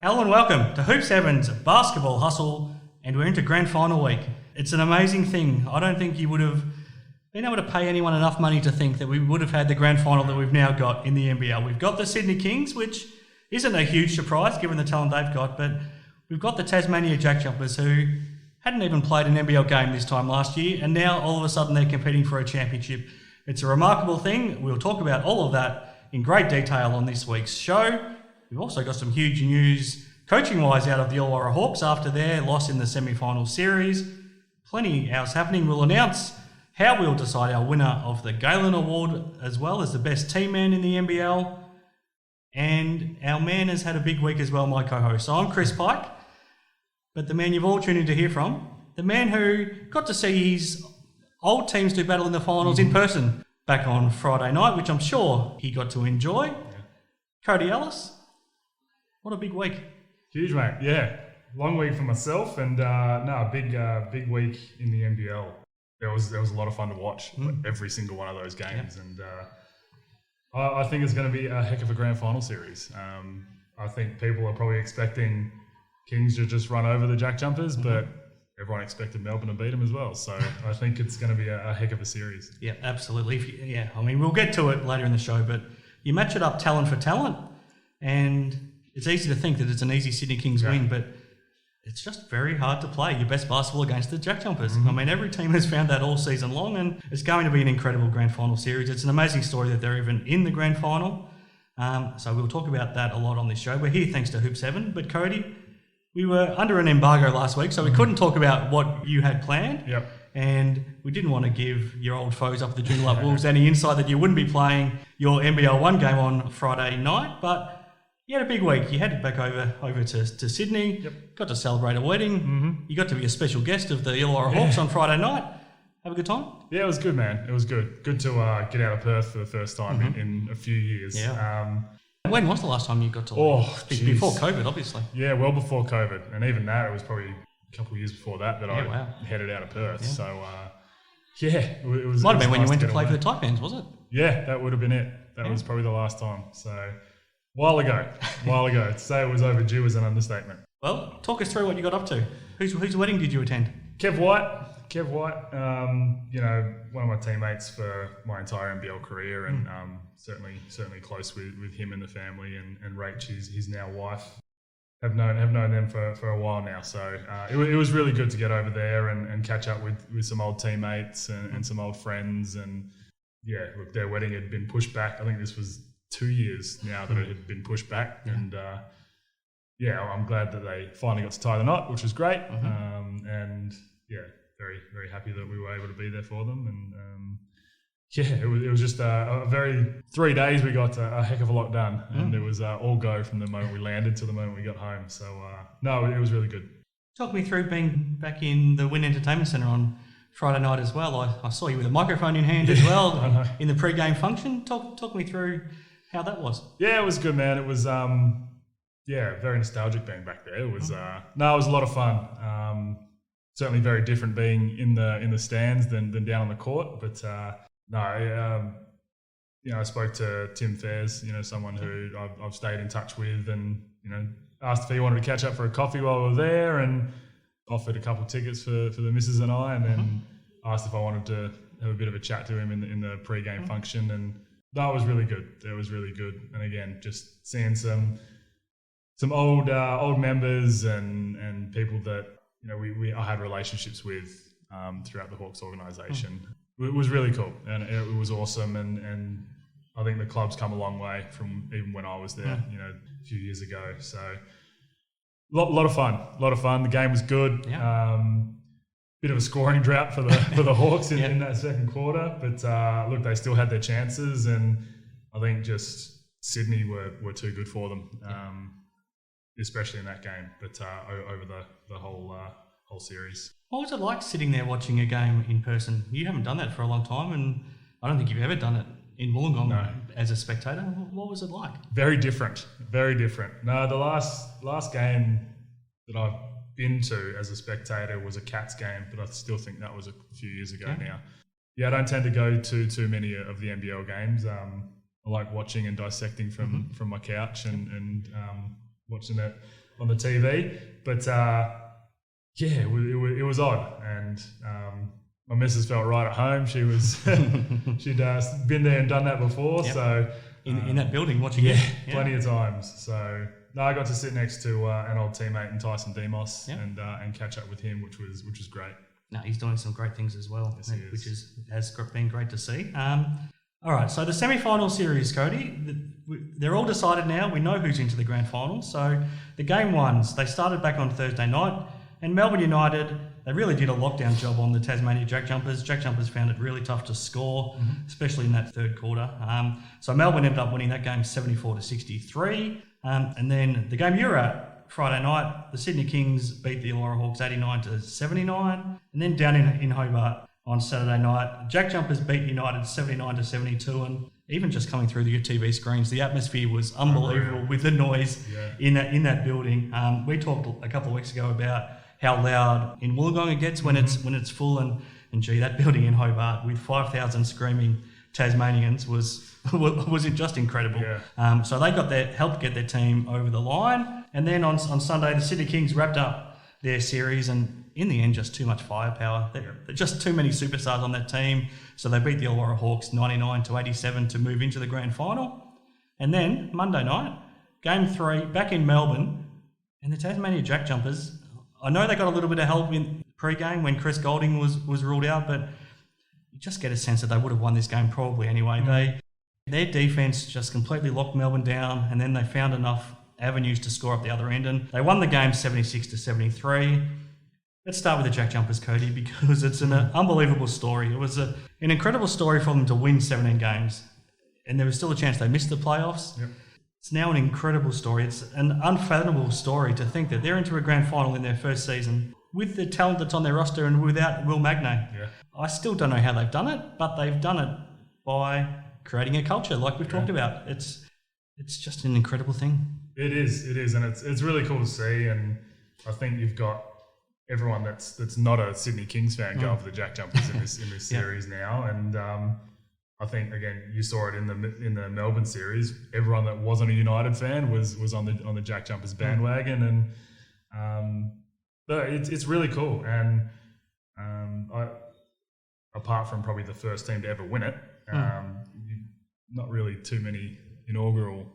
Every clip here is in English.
Hello and welcome to Hoop 7's Basketball Hustle, and we're into Grand Final week. It's an amazing thing. I don't think you would have been able to pay anyone enough money to think that we would have had the Grand Final that we've now got in the NBL. We've got the Sydney Kings, which isn't a huge surprise given the talent they've got, but we've got the Tasmania JackJumpers who hadn't even played an NBL game this time last year, and now all of a sudden they're competing for a championship. It's a remarkable thing. We'll talk about all of that in great detail on this week's show. We've also got some huge news coaching-wise out of the Illawarra Hawks after their loss in the semi-final series. Plenty else happening. We'll announce how we'll decide our winner of the Galen Award as well as the best team man in the NBL. And our man has had a big week as well, my co-host. So I'm Chris Pike, but the man you've all tuned in to hear from, the man who got to see his old teams do battle in the finals in person back on Friday night, which I'm sure he got to enjoy. Yeah. Cody Ellis. What a big week. Huge, mate. Yeah. Long week for myself and big week in the NBL. There was a lot of fun to watch every single one of those games. Yeah. And I think it's going to be a heck of a grand final series. I think people are probably expecting Kings to just run over the JackJumpers, but everyone expected Melbourne to beat them as well. So I think it's going to be a heck of a series. Yeah, absolutely. I mean, we'll get to it later in the show, but you match it up talent for talent, and it's easy to think that it's an easy Sydney Kings win, but it's just very hard to play your best basketball against the JackJumpers. I mean, every team has found that all season long, and it's going to be an incredible grand final series. It's an amazing story that they're even in the grand final. So we'll talk about that a lot on this show. We're here thanks to Hoop 7, but Cody, we were under an embargo last week, so we couldn't talk about what you had planned. Yep. And we didn't want to give your old foes up at the Joondalup Wolves any insight that you wouldn't be playing your NBL 1 game on Friday night, but you had a big week. You headed back over to Sydney, got to celebrate a wedding. You got to be a special guest of the Illawarra Hawks on Friday night. Have a good time? Yeah, it was good, man. It was good. Good to get out of Perth for the first time in a few years. Yeah. When was the last time you got to leave? Before COVID, obviously. Yeah, well before COVID. And even that, it was probably a couple of years before that I headed out of Perth. Yeah. So, it was... Might have been when you went to play for the Taipans, was it? Yeah, that would have been it. That was probably the last time. So... While ago. To say it was overdue is an understatement. Well, talk us through what you got up to. Whose wedding did you attend? Kev White. One of my teammates for my entire NBL career, and certainly close with him and the family, and Rach, his now wife. Have known them for a while now. So it was really good to get over there and catch up with some old teammates and some old friends. And yeah, look, their wedding had been pushed back. I think this was 2 years now that it had been pushed back, and I'm glad that they finally got to tie the knot, which was great. Very, very happy that we were able to be there for them. And it was just a very 3 days. We got a heck of a lot done, and it was all go from the moment we landed to the moment we got home. So it was really good. Talk me through being back in the Wynn Entertainment Centre on Friday night as well. I saw you with a microphone in hand as well in the pre-game function. Talk me through how that was. Yeah, it was good, man. It was very nostalgic being back there. It was it was a lot of fun. Certainly very different being in the stands than down on the court. But I spoke to Tim Fairs, someone who I've stayed in touch with, and asked if he wanted to catch up for a coffee while we were there, and offered a couple of tickets for the missus and I, and then asked if I wanted to have a bit of a chat to him in the pre-game function. And that was really good. It was really good. And again, just seeing some old members and people that I had relationships with throughout the Hawks organisation. It was really cool, and it was awesome. And I think the club's come a long way from even when I was there, a few years ago. So a lot of fun. The game was good. Yeah. Bit of a scoring drought for the Hawks in that second quarter, but look, they still had their chances, and I think just Sydney were too good for them, especially in that game, but over the whole series. What was it like sitting there watching a game in person? You haven't done that for a long time, and I don't think you've ever done it in Wollongong as a spectator. What was it like? Very different. No, the last game that I've been to as a spectator was a Cats game, but I still think that was a few years ago now. Yeah, I don't tend to go to too many of the NBL games. I like watching and dissecting from my couch and watching it on the TV. But it was odd, and my missus felt right at home. She was she'd been there and done that before, so in that building watching plenty of times. So I got to sit next to an old teammate in Tyson Demos and catch up with him, which was great. No, he's doing some great things as well, Yes, which has been great to see. All right, so the semi-final series, Cody, they're all decided now. We know who's into the grand final. So the game ones, they started back on Thursday night, and Melbourne United, they really did a lockdown job on the Tasmania JackJumpers. JackJumpers found it really tough to score, especially in that third quarter. So Melbourne ended up winning that game 74-63. And then the game you were at Friday night, the Sydney Kings beat the Illawarra Hawks 89-79. And then down in Hobart on Saturday night, JackJumpers beat United 79-72. And even just coming through your TV screens, the atmosphere was unbelievable with the noise in that building. We talked a couple of weeks ago about how loud in Wollongong it gets when it's full, and gee, that building in Hobart with 5,000 screaming Tasmanians was just incredible. So they helped get their team over the line, and then on Sunday the Sydney Kings wrapped up their series, and in the end just too much firepower. Just too many superstars on that team, so they beat the Illawarra Hawks 99-87 to move into the grand final. And then Monday night, game 3 back in Melbourne, and the Tasmania JackJumpers, I know they got a little bit of help in pre-game when Chris Golding was ruled out, but you just get a sense that they would have won this game probably anyway. Their defence just completely locked Melbourne down, and then they found enough avenues to score up the other end, and they won the game 76-73. Let's start with the JackJumpers, Cody, because it's an unbelievable story. It was an incredible story for them to win 17 games, and there was still a chance they missed the playoffs. It's now an incredible story. It's an unfathomable story to think that they're into a grand final in their first season with the talent that's on their roster and without Will Magnay. I still don't know how they've done it, but they've done it by creating a culture like we've talked about. It's just an incredible thing. It is, and it's really cool to see. And I think you've got everyone that's not a Sydney Kings fan going for the JackJumpers in this series now, and I think again you saw it in the Melbourne series. Everyone that wasn't a United fan was on the JackJumpers bandwagon, and but it's really cool. And apart from probably the first team to ever win it, not really too many inaugural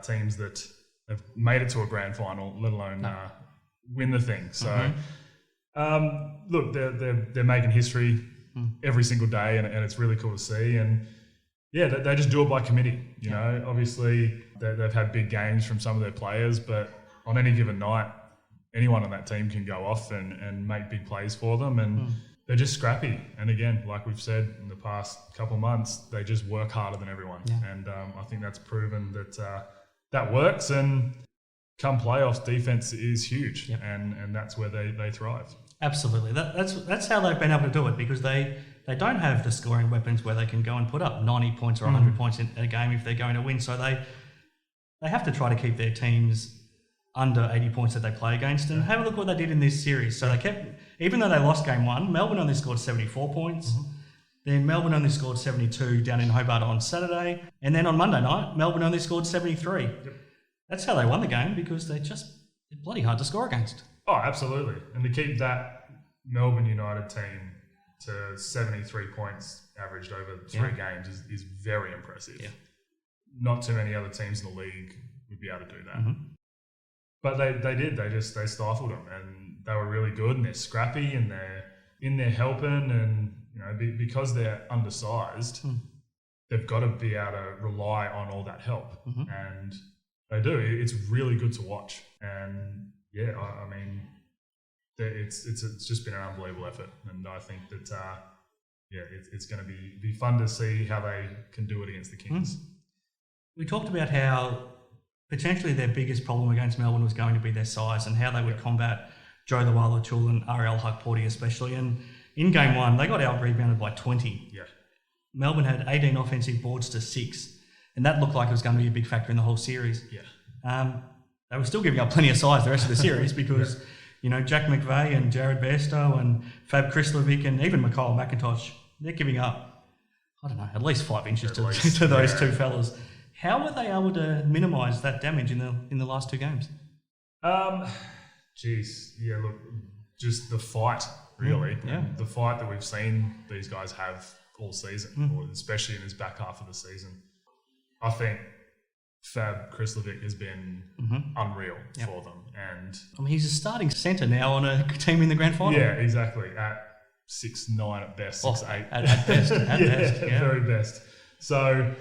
teams that have made it to a grand final, let alone win the thing. So look, they're making history every single day, and it's really cool to see. And they just do it by committee. You know, obviously they've had big games from some of their players, but on any given night, anyone on that team can go off and make big plays for them, and they're just scrappy. And again, like we've said in the past couple of months, they just work harder than everyone. And I think that's proven that works. And come playoffs, defense is huge, and that's where they thrive. Absolutely. That's how they've been able to do it, because they don't have the scoring weapons where they can go and put up 90 points or 100 points in a game if they're going to win. So they have to try to keep their teams under 80 points that they play against. And have a look what they did in this series. So they kept, even though they lost game 1, Melbourne only scored 74 points. Then Melbourne only scored 72 down in Hobart on Saturday. And then on Monday night, Melbourne only scored 73. That's how they won the game, because they're bloody hard to score against. Oh, absolutely. And to keep that Melbourne United team to 73 points averaged over 3 games is very impressive. Not too many other teams in the league would be able to do that. But they did. They stifled them, and they were really good, and they're scrappy, and they're in there helping, and you know, because they're undersized, they've got to be able to rely on all that help, and they do. It's really good to watch, and I mean, it's just been an unbelievable effort, and I think that it's going to be fun to see how they can do it against the Kings. We talked about how potentially their biggest problem against Melbourne was going to be their size, and how they would combat Joe the Walatul and RL Huckporty especially. And in game 1, they got out-rebounded by 20. Melbourne had 18 offensive boards to 6, and that looked like it was going to be a big factor in the whole series. They were still giving up plenty of size the rest of the series, because you know, Jack McVeigh and Jared Bairstow and Fab Krislovic and even Mikhail McIntosh, they're giving up, I don't know, at least 5 inches to those two fellas. How were they able to minimise that damage in the last 2 games? Yeah, look, just the fight, really. Yeah. And the fight that we've seen these guys have all season, or especially in this back half of the season. I think Fab Krislovic has been unreal for them. And I mean, he's a starting centre now on a team in the grand final. yeah, exactly. At 6'9" at best, 6'8". At best. At best. Yeah. Very best. So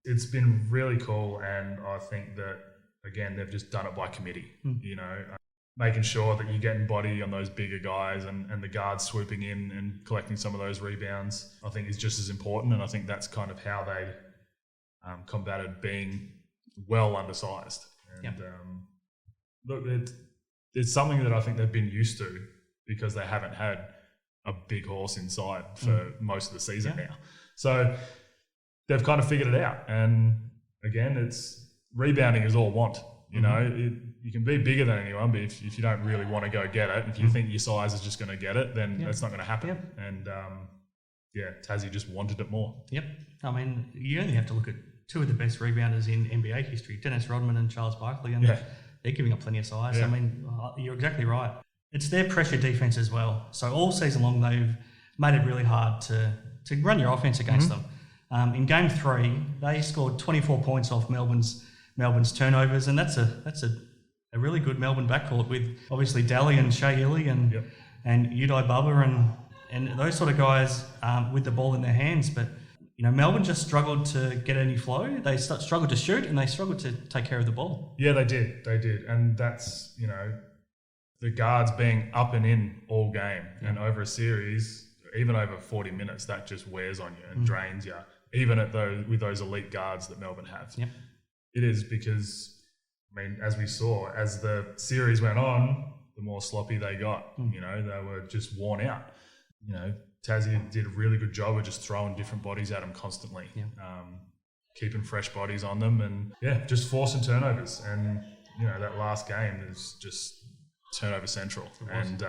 it's been really cool, and I think that, again, they've just done it by committee, you know, making sure that you're getting body on those bigger guys and the guards swooping in and collecting some of those rebounds, I think is just as important. And I think that's kind of how they combated being well undersized. And look, it's something that I think they've been used to because they haven't had a big horse inside for most of the season now. So they've kind of figured it out. And again, it's rebounding is all want. You know, you can be bigger than anyone, but if you don't really want to go get it, if you think your size is just going to get it, then that's not going to happen. And Tassie just wanted it more. Yep. I mean, you only have to look at two of the best rebounders in NBA history, Dennis Rodman and Charles Barkley, and they're giving up plenty of size. I mean, you're exactly right. It's their pressure defense as well. So all season long, they've made it really hard to run your offense against them. In Game 3, they scored 24 points off Melbourne's turnovers, and that's a really good Melbourne backcourt with obviously Daly and Shea Illy and Udai Bubba and those sort of guys with the ball in their hands. But you know, Melbourne just struggled to get any flow. They struggled to shoot, and they struggled to take care of the ball. Yeah, they did, and that's, you know, the guards being up and in all game and over a series, even over 40 minutes, that just wears on you and drains you. Even with those elite guards that Melbourne have. Yep. It is because, I mean, as we saw, as the series went on, the more sloppy they got. You know, they were just worn out. You know, Tassie did a really good job of just throwing different bodies at them constantly, keeping fresh bodies on them, and just forcing turnovers. And you know, that last game is just turnover central, and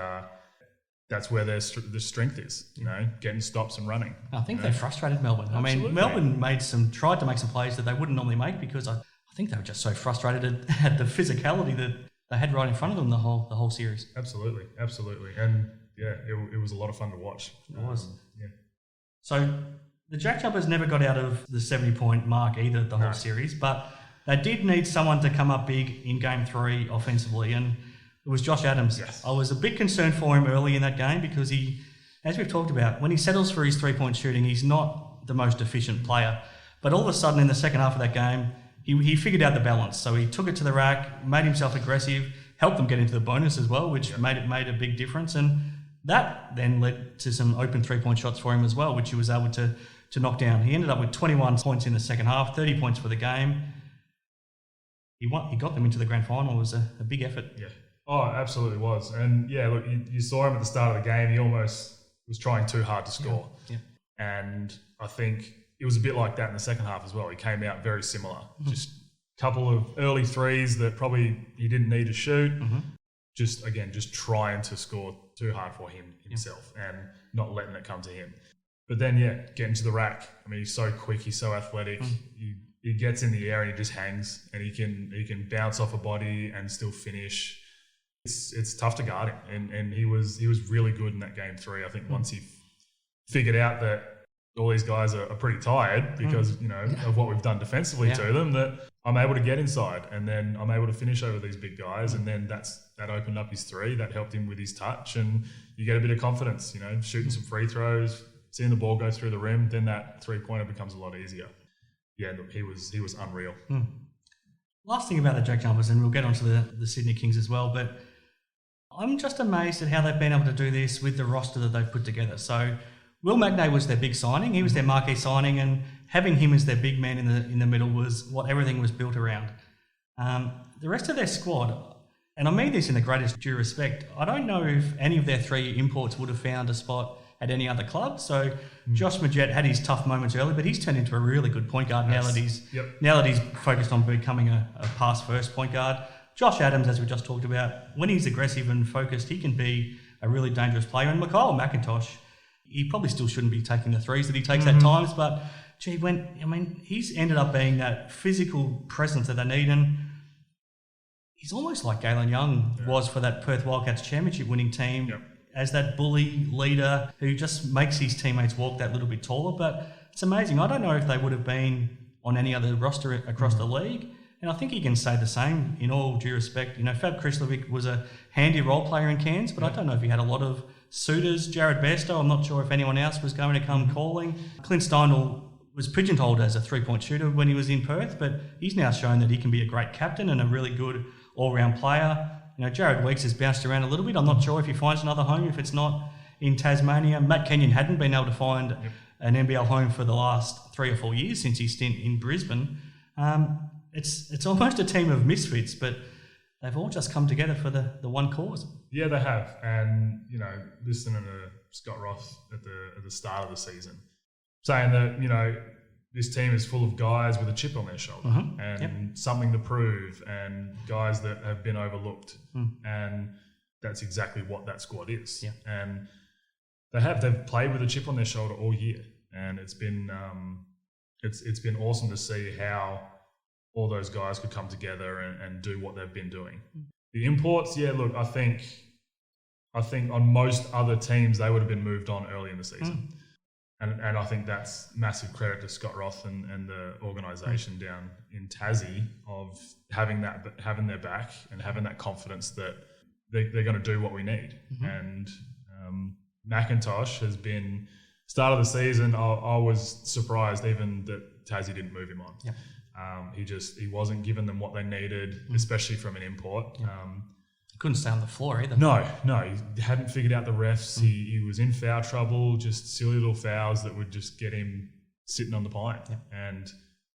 that's where the strength is, you know, getting stops and running. I think they frustrated Melbourne. Absolutely. I mean, Melbourne tried to make some plays that they wouldn't normally make because I think they were just so frustrated at the physicality that they had right in front of them the whole series. Absolutely. And it was a lot of fun to watch. It was. So the JackJumpers never got out of the 70-point mark either the whole series, but they did need someone to come up big in Game 3 offensively, and it was Josh Adams. Yes. I was a bit concerned for him early in that game because he, as we've talked about, when he settles for his three-point shooting, he's not the most efficient player. But all of a sudden in the second half of that game, he figured out the balance. So he took it to the rack, made himself aggressive, helped them get into the bonus as well, which made a big difference. And that then led to some open three-point shots for him as well, which he was able to knock down. He ended up with 21 points in the second half, 30 points for the game. He got them into the grand final. It was a big effort. Yeah. Oh, it absolutely was. And look, you saw him at the start of the game. He almost was trying too hard to score. Yeah. And I think it was a bit like that in the second half as well. He came out very similar. Just a couple of early threes that probably he didn't need to shoot. Just trying to score too hard for himself and not letting it come to him. But then, getting to the rack. I mean, he's so quick. He's so athletic. He gets in the air and he just hangs, and he can bounce off a body and still finish. It's tough to guard him, and he was really good in that Game 3. I think once he figured out that all these guys are pretty tired because of what we've done defensively to them, that I'm able to get inside and then I'm able to finish over these big guys, and then that opened up his three, that helped him with his touch, and you get a bit of confidence, shooting some free throws, seeing the ball go through the rim, then that three-pointer becomes a lot easier. Yeah, look, he was unreal. Last thing about the JackJumpers, and we'll get onto the Sydney Kings as well, but I'm just amazed at how they've been able to do this with the roster that they've put together. So Will Magnay was their big signing. He was their marquee signing, and having him as their big man in the middle was what everything was built around. The rest of their squad, and I mean this in the greatest due respect, I don't know if any of their three imports would have found a spot at any other club. So Josh Majette had his tough moments early, but he's turned into a really good point guard now that he's focused on becoming a pass-first point guard. Josh Adams, as we just talked about, when he's aggressive and focused, he can be a really dangerous player. And Mikhail McIntosh, he probably still shouldn't be taking the threes that he takes at times, but he's ended up being that physical presence that they need. And he's almost like Galen Young was for that Perth Wildcats championship winning team, as that bully leader who just makes his teammates walk that little bit taller. But it's amazing. I don't know if they would have been on any other roster across the league. And I think he can say the same in all due respect. You know, Fab Krislovic was a handy role player in Cairns, but I don't know if he had a lot of suitors. Jared Bairstow, I'm not sure if anyone else was going to come calling. Clint Steinle was pigeonholed as a three-point shooter when he was in Perth, but he's now shown that he can be a great captain and a really good all-round player. You know, Jared Weeks has bounced around a little bit. I'm not sure if he finds another home if it's not in Tasmania. Matt Kenyon hadn't been able to find an NBL home for the last 3 or 4 years since his stint in Brisbane. It's almost a team of misfits, but they've all just come together for the one cause. Yeah, they have. And, you know, listening to Scott Roth at the start of the season, saying that, you know, this team is full of guys with a chip on their shoulder and something to prove, and guys that have been overlooked. And that's exactly what that squad is. And they've played with a chip on their shoulder all year. And it's been awesome to see how all those guys could come together and do what they've been doing. The imports, look, I think on most other teams, they would have been moved on early in the season. And I think that's massive credit to Scott Roth and the organisation down in Tassie of having their back and having that confidence that they're going to do what we need. And McIntosh has been, start of the season, I was surprised even that Tassie didn't move him on. He wasn't giving them what they needed, especially from an import. Couldn't stay on the floor either. No, he hadn't figured out the refs. He was in foul trouble, just silly little fouls that would just get him sitting on the pine. And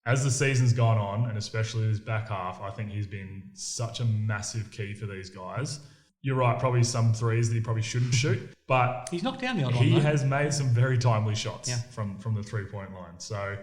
as the season's gone on, and especially this back half, I think he's been such a massive key for these guys. You're right, probably some threes that he probably shouldn't shoot, but he's knocked down the odd one. He has made some very timely shots from the 3-point line. So,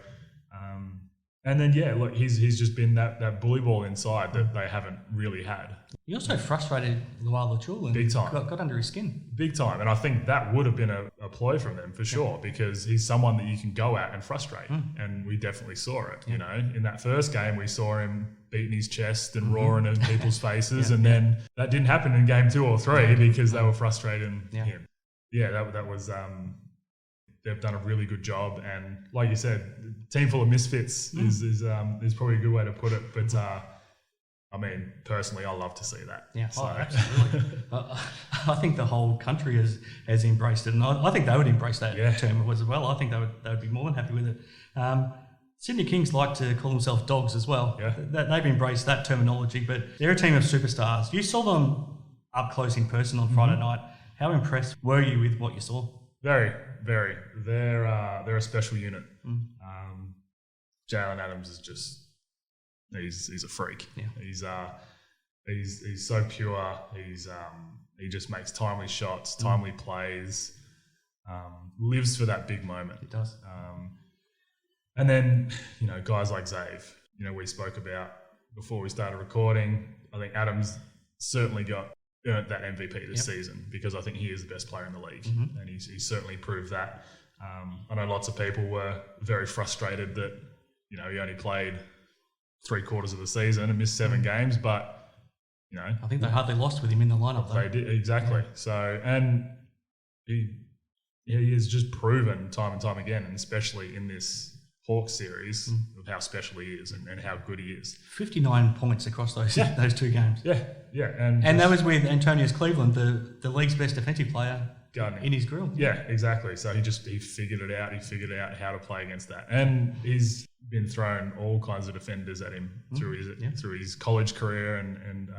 and then look, he's just been that bully ball inside that they haven't really had. He also frustrated Lual Lachul and big time. Got under his skin. Big time, and I think that would have been a ploy from them for sure, because he's someone that you can go at and frustrate, and we definitely saw it. You know, in that first game, we saw him beating his chest and roaring in people's faces, and then that didn't happen in game 2 or 3 because they were frustrating him. That was. They've done a really good job, and like you said, team full of misfits is probably a good way to put it. But I mean, personally, I love to see that. Absolutely. I think the whole country has embraced it, and I think they would embrace that term as well. I think they would be more than happy with it. Sydney Kings like to call themselves dogs as well. They've embraced that terminology, but they're a team of superstars. You saw them up close in person on Friday night. How impressed were you with what you saw? Very, very. They're a special unit. Jaren Adams is just he's a freak. He's so pure. He just makes timely shots, timely plays, lives for that big moment. He does. And then, you know, guys like Zave, you know, we spoke about before we started recording. I think Adams certainly earned that MVP this season, because I think he is the best player in the league, and he's certainly proved that. I know lots of people were very frustrated that, you know, he only played 3/4 of the season and missed 7 games, but, you know, I think they hardly lost with him in the lineup. They did, exactly. So, and he has just proven time and time again, and especially in this Hawks series, of how special he is and how good he is. 59 points across those 2 games. And that was with Antonius Cleveland, the league's best defensive player, in his grill. Yeah, exactly. So he figured it out. He figured out how to play against that, and he's been thrown all kinds of defenders at him through his college career and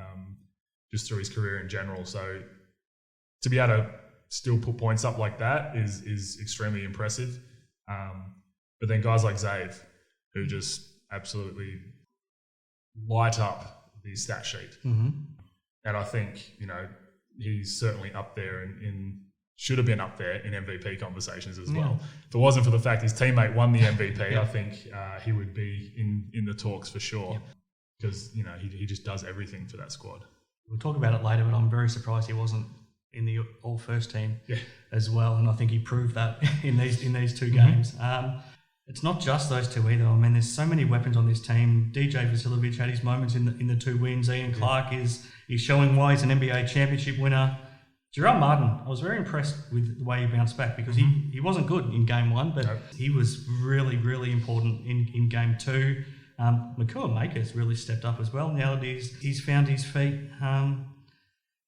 just through his career in general. So to be able to still put points up like that is extremely impressive. But then guys like Zave, who just absolutely light up the stat sheet. And I think, you know, he's certainly up there should have been up there in MVP conversations as well. If it wasn't for the fact his teammate won the MVP, I think he would be in the talks for sure, because, you know, he just does everything for that squad. We'll talk about it later, but I'm very surprised he wasn't in the all-first team as well, and I think he proved that in these 2 games. It's not just those two either. I mean, there's so many weapons on this team. DJ Vasiljevic had his moments in the 2 wins. Ian Clark is showing why he's an NBA championship winner. Jaren Martin, I was very impressed with the way he bounced back because he wasn't good in game 1, but he was really, really important in game 2. Makua Maker's really stepped up as well now that he's found his feet. And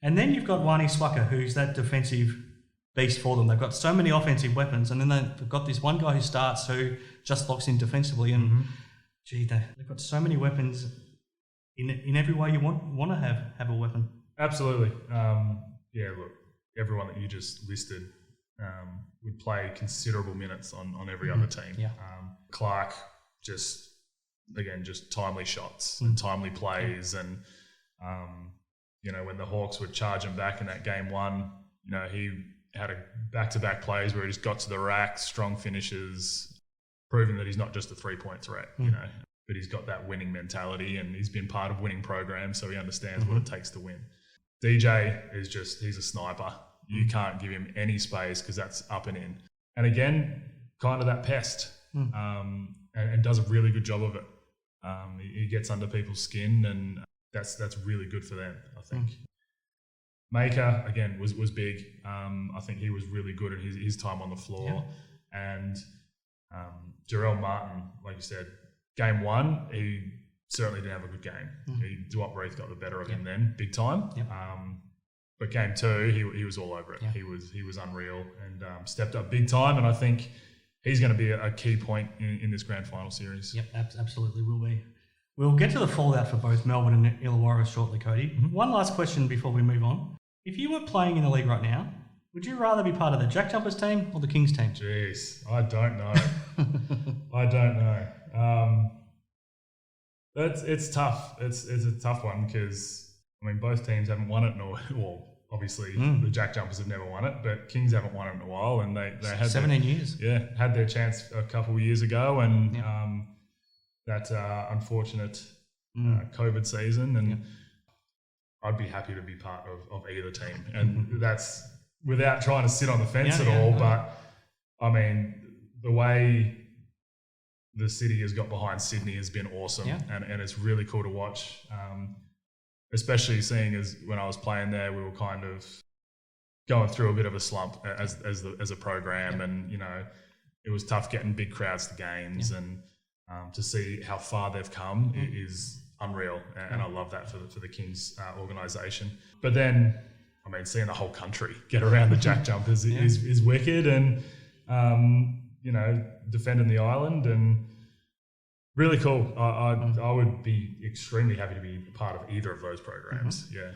then you've got Wani Swaka, who's that defensive beast for them. They've got so many offensive weapons, and then they've got this one guy who starts who just locks in defensively. And they've got so many weapons in every way you want to have a weapon. Absolutely. Look, everyone that you just listed would play considerable minutes on every other team. Yeah. Clark just timely shots and timely plays, and when the Hawks would charge him back in that game 1, he had a back-to-back plays where he just got to the rack, strong finishes, proving that he's not just a 3-point threat, but he's got that winning mentality, and he's been part of winning programs, so he understands what it takes to win. DJ he's a sniper. You can't give him any space because that's up and in. And again, kind of that pest, and does a really good job of it. He gets under people's skin, and that's really good for them, I think. Maker, again, was big. I think he was really good at his time on the floor. Yeah. And Jaren Martin, like you said, game 1, he certainly didn't have a good game. Dwight Reith got the better of him then, big time. Yep. But game 2, he was all over it. Yeah. He was unreal and stepped up big time. And I think he's going to be a key point in this grand final series. Yep, absolutely will be. We'll get to the fallout for both Melbourne and Illawarra shortly, Cody. One last question before we move on. If you were playing in the league right now, would you rather be part of the JackJumpers team or the Kings team? Jeez, I don't know. I don't know. It's tough. It's a tough one because, both teams haven't won it obviously the JackJumpers have never won it, but Kings haven't won it in a while, and they had 17 years. Yeah, had their chance a couple of years ago, and that unfortunate COVID season, and I'd be happy to be part of either team, and that's without trying to sit on the fence at all. But the way the city has got behind Sydney has been awesome, and it's really cool to watch. Especially seeing as when I was playing there, we were kind of going through a bit of a slump as a program, and it was tough getting big crowds to games, and to see how far they've come is unreal, and I love that for the Kings organisation. But then, seeing the whole country get around the JackJumpers is wicked, and defending the island, and really cool. I would be extremely happy to be a part of either of those programs. Yeah.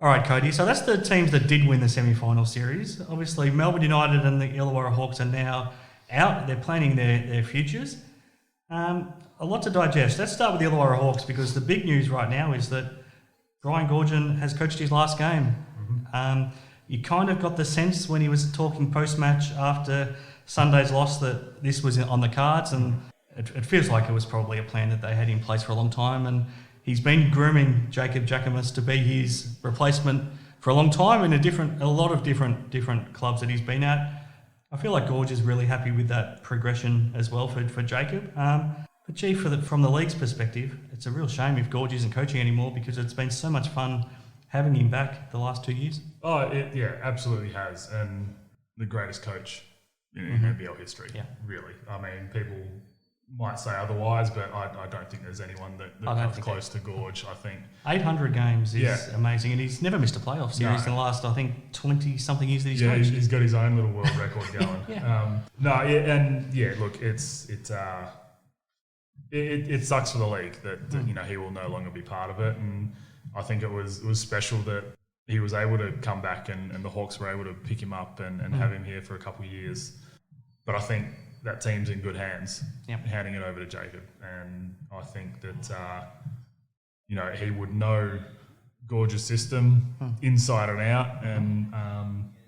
All right, Cody. So that's the teams that did win the semi-final series. Obviously, Melbourne United and the Illawarra Hawks are now out. They're planning their futures. A lot to digest. Let's start with the Illawarra Hawks, because the big news right now is that Brian Goorjian has coached his last game. You kind of got the sense when he was talking post-match after Sunday's loss that this was on the cards, and it feels like it was probably a plan that they had in place for a long time, and he's been grooming Jacob Jackamus to be his replacement for a long time in a lot of different clubs that he's been at. I feel like Gorge is really happy with that progression as well for Jacob. But gee, from the league's perspective, it's a real shame if Gorge isn't coaching anymore, because it's been so much fun having him back the last 2 years. Oh, it absolutely has, and the greatest coach in NBL history. Yeah, really. People might say otherwise, but I don't think there's anyone that comes close to Gorge. I think 800 games is amazing, and he's never missed a playoff series in the last, 20-something years that he's coached. He's got his own little world record going. Look, it sucks for the league that he will no longer be part of it, and I think it was special that he was able to come back and the Hawks were able to pick him up and have him here for a couple of years. But I think that team's in good hands, handing it over to Jacob, and I think that he would know Gorge's system inside and out, and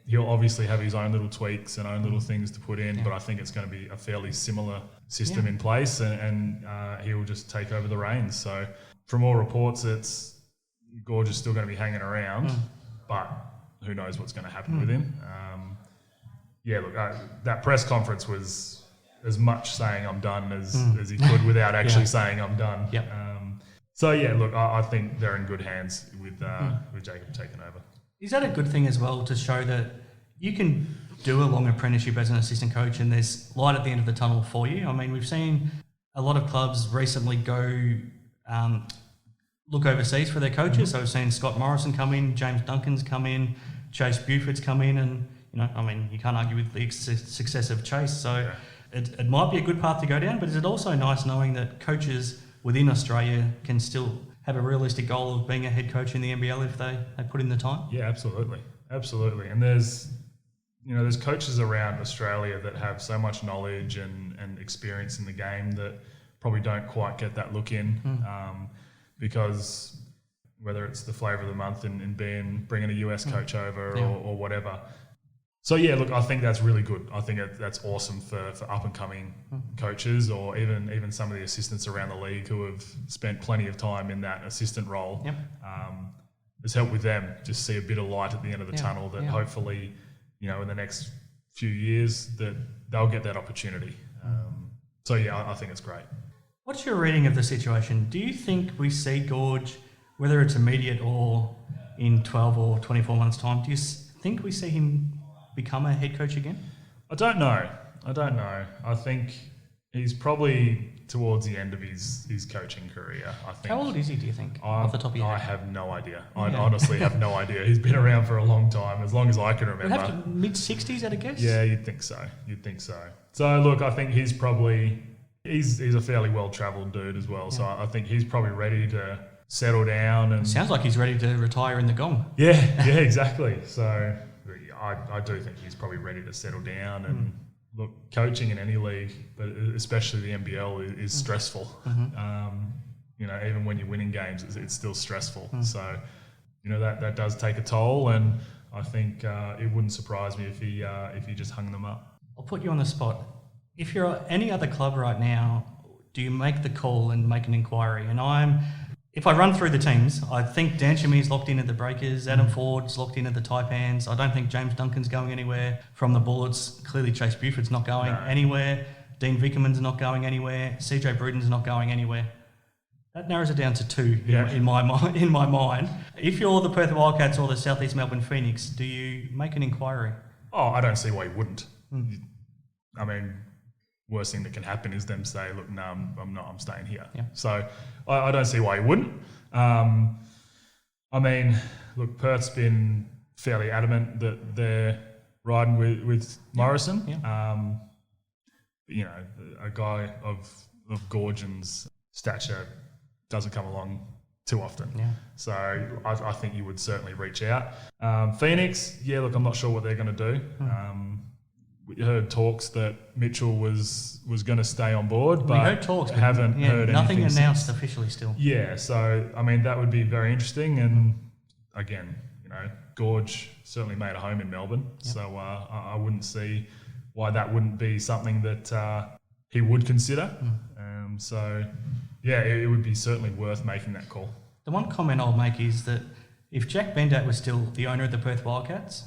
he'll obviously have his own little tweaks and own little things to put in, but I think it's going to be a fairly similar system in place, and he'll just take over the reins. So From all reports, it's Goorj is still going to be hanging around, but who knows what's going to happen with him. That press conference was as much saying I'm done as he could without actually saying I'm done. Yep. I think they're in good hands with Jacob taking over. Is that a good thing as well, to show that you can do a long apprenticeship as an assistant coach and there's light at the end of the tunnel for you? I mean, we've seen a lot of clubs recently go look overseas for their coaches. So we've seen Scott Morrison come in, James Duncan's come in, Chase Buford's come in, and you can't argue with the success of Chase. So it might be a good path to go down, but is it also nice knowing that coaches within Australia can still have a realistic goal of being a head coach in the NBL if they put in the time? Yeah, absolutely. And there's coaches around Australia that have so much knowledge and experience in the game that probably don't quite get that look in, because whether it's the flavour of the month in bringing a US coach over or whatever. So I think that's really good. I think that's awesome for up and coming coaches, or even some of the assistants around the league who have spent plenty of time in that assistant role. Yep. It's helped with them just see a bit of light at the end of the tunnel that hopefully, in the next few years that they'll get that opportunity. I think it's great. What's your reading of the situation? Do you think we see Goorj, whether it's immediate or in 12 or 24 months' time, do you think we see him become a head coach again? I don't know. I think he's probably towards the end of his coaching career. I think. How old is he, do you think, off the top of your head? I have no idea. I honestly have no idea. He's been around for a long time, as long as I can remember. We'd have to mid-60s at a guess? Yeah, you'd think so. So look, I think he's a fairly well-travelled dude as well. Yeah. So I think he's probably ready to settle down. And sounds like he's ready to retire in the Gong. Yeah, exactly. So I do think he's probably ready to settle down. And look, coaching in any league, but especially the NBL, is stressful. Even when you're winning games, it's still stressful. So, that does take a toll. And I think it wouldn't surprise me if he just hung them up. I'll put you on the spot. If you're any other club right now, do you make the call and make an inquiry? And if I run through the teams, I think Dan Shamir's locked in at the Breakers, Adam Ford's locked in at the Taipans. I don't think James Duncan's going anywhere from the Bullets. Clearly Chase Buford's not going anywhere. Dean Vickerman's not going anywhere. CJ Bruden's not going anywhere. That narrows it down to two in my mind. If you're the Perth Wildcats or the South East Melbourne Phoenix, do you make an inquiry? Oh, I don't see why you wouldn't. I mean, worst thing that can happen is them say, look, no, I'm not, I'm staying here. Yeah. So I don't see why you wouldn't. I mean, look, Perth's been fairly adamant that they're riding with Morrison. Yeah. A guy of Goorjian's stature doesn't come along too often. Yeah. So I think you would certainly reach out. Phoenix, look, I'm not sure what they're going to do. We heard talks that Mitchell was going to stay on board, but we heard talks, but haven't heard nothing anything announced since. Officially still. Yeah, so I mean that would be very interesting, and again, Goorj certainly made a home in Melbourne, so I wouldn't see why that wouldn't be something that he would consider. It would be certainly worth making that call. The one comment I'll make is that if Jack Bendat was still the owner of the Perth Wildcats,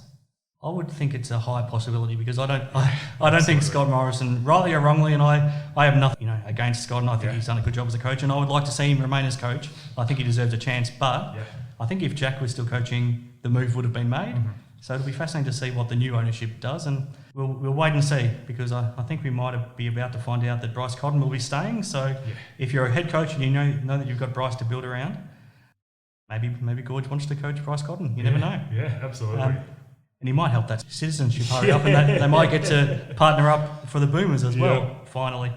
I would think it's a high possibility, because I don't think Scott Morrison, rightly or wrongly, and I have nothing against Scott, and I think he's done a good job as a coach, and I would like to see him remain as coach. I think he deserves a chance, but I think if Jack was still coaching, the move would have been made. So it'll be fascinating to see what the new ownership does, and we'll wait and see, because I think we might be about to find out that Bryce Cotton will be staying. So if you're a head coach and you know that you've got Bryce to build around, maybe Goorj wants to coach Bryce Cotton. You never know. Yeah, absolutely. And he might help that citizenship hurry up, and they might get to partner up for the Boomers as well, finally.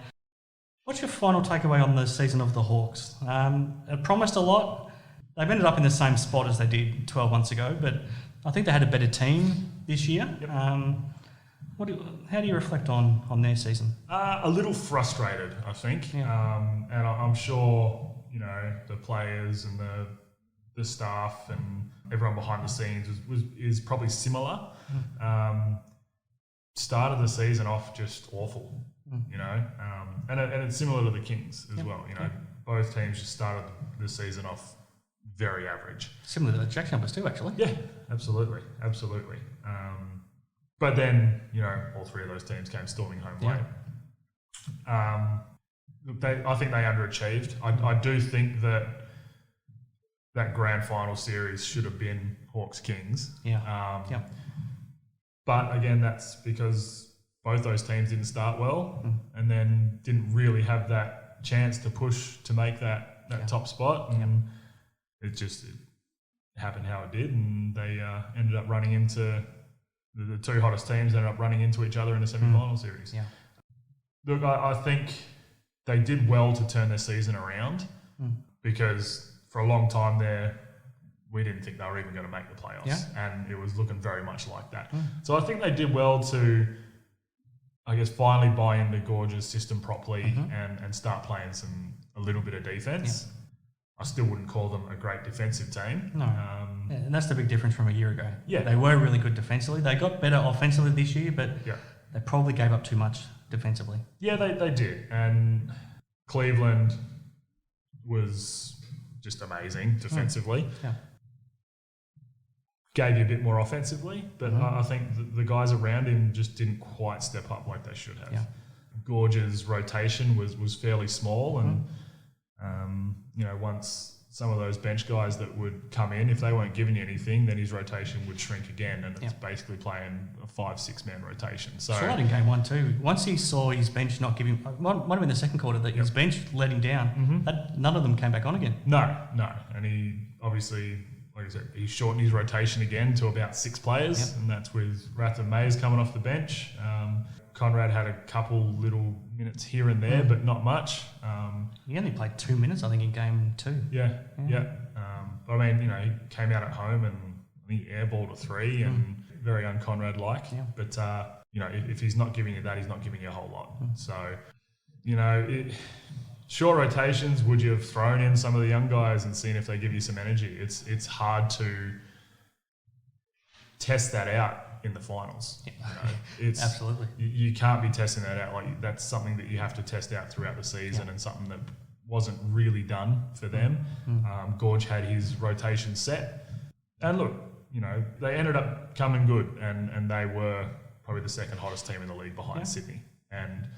What's your final takeaway on the season of the Hawks? It promised a lot. They've ended up in the same spot as they did 12 months ago, but I think they had a better team this year. Yep. How do you reflect on their season? A little frustrated, I think. And I'm sure, the players and the staff and everyone behind the scenes is probably similar. Started the season off just awful, and it's similar to the Kings as well. both teams just started the season off very average. Similar to the JackJumpers too, actually. Yeah, absolutely. But then, all three of those teams came storming home late. I think they underachieved. I do think that grand final series should have been Hawks Kings. But again, that's because both those teams didn't start well and then didn't really have that chance to push to make that top spot. And it happened how it did, and they ended up running into the two hottest teams ended up running into each other in the semi-final series. Look, I think they did well to turn their season around because for a long time there, we didn't think they were even going to make the playoffs, and it was looking very much like that. So I think they did well to, I guess, finally buy into Goorjian's system properly and start playing a little bit of defense. I still wouldn't call them a great defensive team. No, and that's the big difference from a year ago. Yeah, they were really good defensively. They got better offensively this year, but they probably gave up too much defensively. Yeah, they did. And Cleveland was just amazing defensively. Gave you a bit more offensively, but I think the guys around him just didn't quite step up like they should have. Goorjian's rotation was fairly small, and once some of those bench guys that would come in, if they weren't giving you anything, then his rotation would shrink again, and it's basically playing a 5-6 man rotation. So right in game one too. Once he saw his bench not giving, might have been the second quarter that his bench let him down. None of them came back on again. No, and he obviously, like I said, he shortened his rotation again to about 6 players, and that's with Rath and Mays coming off the bench. Conrad had a couple little minutes here and there, but not much. He only played 2 minutes, I think, in game 2. But I mean, he came out at home and he airballed a 3 and very un-Conrad-like. But, if he's not giving you that, he's not giving you a whole lot. So, short rotations, would you have thrown in some of the young guys and seen if they give you some energy? It's hard to test that out in the finals. It's absolutely. You can't be testing that out. Like, that's something that you have to test out throughout the season, and something that wasn't really done for them. Goorj had his rotation set, and look, they ended up coming good, and they were probably the second hottest team in the league behind Sydney. And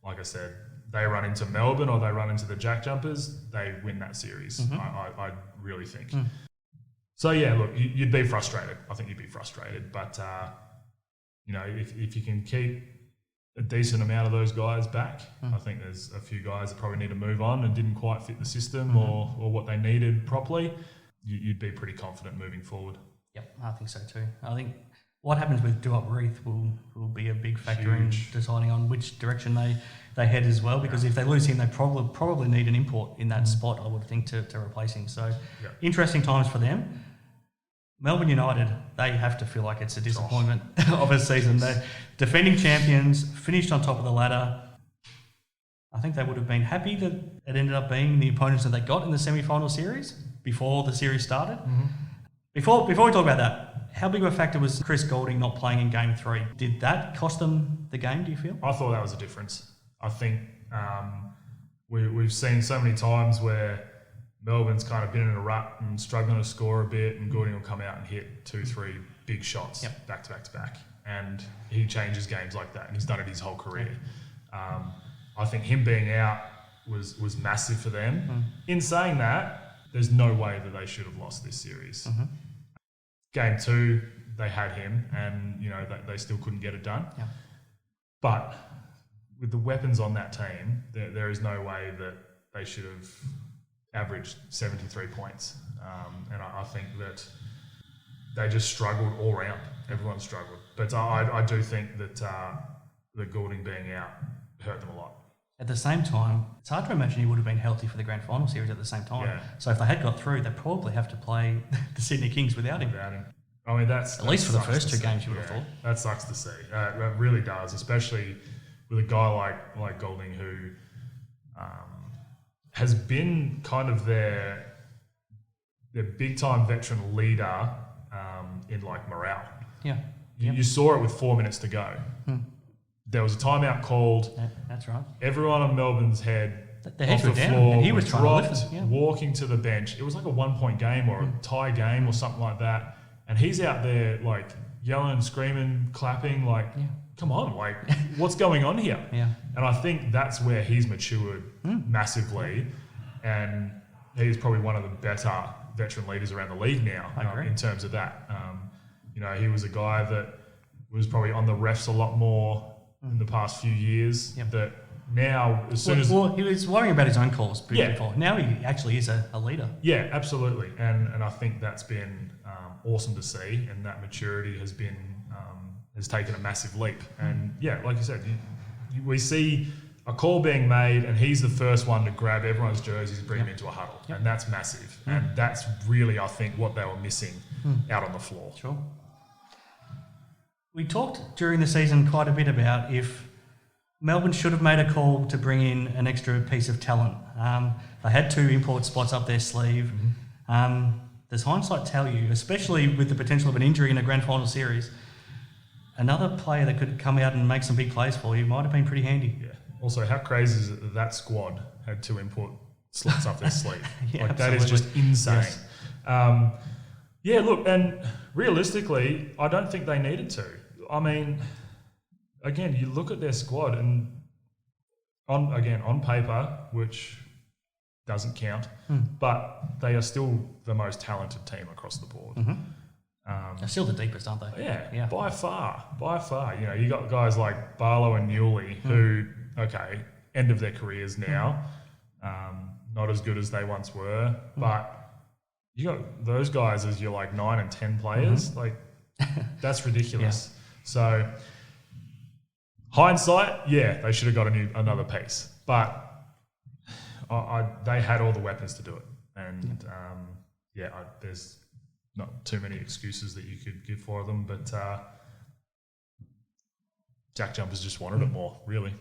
like I said, they run into Melbourne or they run into the JackJumpers, they win that series. I really think. So yeah, look, you'd be frustrated. I think you'd be frustrated, but if you can keep a decent amount of those guys back, I think there's a few guys that probably need to move on and didn't quite fit the system or what they needed properly. You'd be pretty confident moving forward. Yep, I think so too. I think what happens with Duop Reith will be a big factor in deciding on which direction they head as well, because if they lose him, they probably need an import in that spot, I would think, to replace him. So interesting times for them. Melbourne United, they have to feel like it's a disappointment of a season. They're defending champions, finished on top of the ladder. I think they would have been happy that it ended up being the opponents that they got in the semi-final series before the series started. Before we talk about that, how big of a factor was Chris Goulding not playing in game 3? Did that cost them the game, do you feel? I thought that was a difference. I think we've seen so many times where Melbourne's kind of been in a rut and struggling to score a bit, and Goulding will come out and hit 2-3 big shots back to back to back. And he changes games like that, and he's done it his whole career. I think him being out was massive for them. In saying that, there's no way that they should have lost this series. Game 2, they had him, and they still couldn't get it done. But with the weapons on that team, there is no way that they should have averaged 73 points. And I think that they just struggled all round. Everyone struggled. But I do think that the Goulding being out hurt them a lot. At the same time, it's hard to imagine he would have been healthy for the grand final series at the same time. So if they had got through, they'd probably have to play the Sydney Kings without him. I mean, at least for the first 2 games, you would have thought. That sucks to see. It really does, especially with a guy like Goulding, who has been kind of their big time veteran leader in like morale. You saw it with 4 minutes to go. There was a timeout called. That's right. Everyone on Melbourne's head The heads off were the down, floor, and he was were trying to lift dropped, them. walking to the bench. It was like a 1-point game or a tie game or something like that. And he's out there like yelling, screaming, clapping, like, come on, like, what's going on here? Yeah. And I think that's where he's matured massively. And he's probably one of the better veteran leaders around the league now in terms of that. He was a guy that was probably on the refs a lot more in the past few years. That now, as soon as... Well, he was worrying about his own calls before. Now he actually is a leader. Yeah, absolutely. And I think that's been awesome to see, and that maturity has been has taken a massive leap. And like you said, we see a call being made, and he's the first one to grab everyone's jerseys and bring them into a huddle, and that's massive. And that's really, I think, what they were missing out on the floor. Sure. We talked during the season quite a bit about if Melbourne should have made a call to bring in an extra piece of talent. They had 2 import spots up their sleeve. Does hindsight tell you, especially with the potential of an injury in a grand final series, another player that could come out and make some big plays for you might have been pretty handy. Yeah. Also, how crazy is it that squad had 2 import slots up their sleeve? That is just insane. Yes. Look, and realistically, I don't think they needed to. I mean, again, you look at their squad and on paper, which doesn't count, but they are still the most talented team across the board. They're still the deepest, aren't they? Yeah, by far. You got guys like Barlow and Newley who, end of their careers now, not as good as they once were, but you got those guys as your like 9 and 10 players. Like, that's ridiculous. So, hindsight, they should have got another piece, but they had all the weapons to do it, and there's not too many excuses that you could give for them, but JackJumpers just wanted it more, really.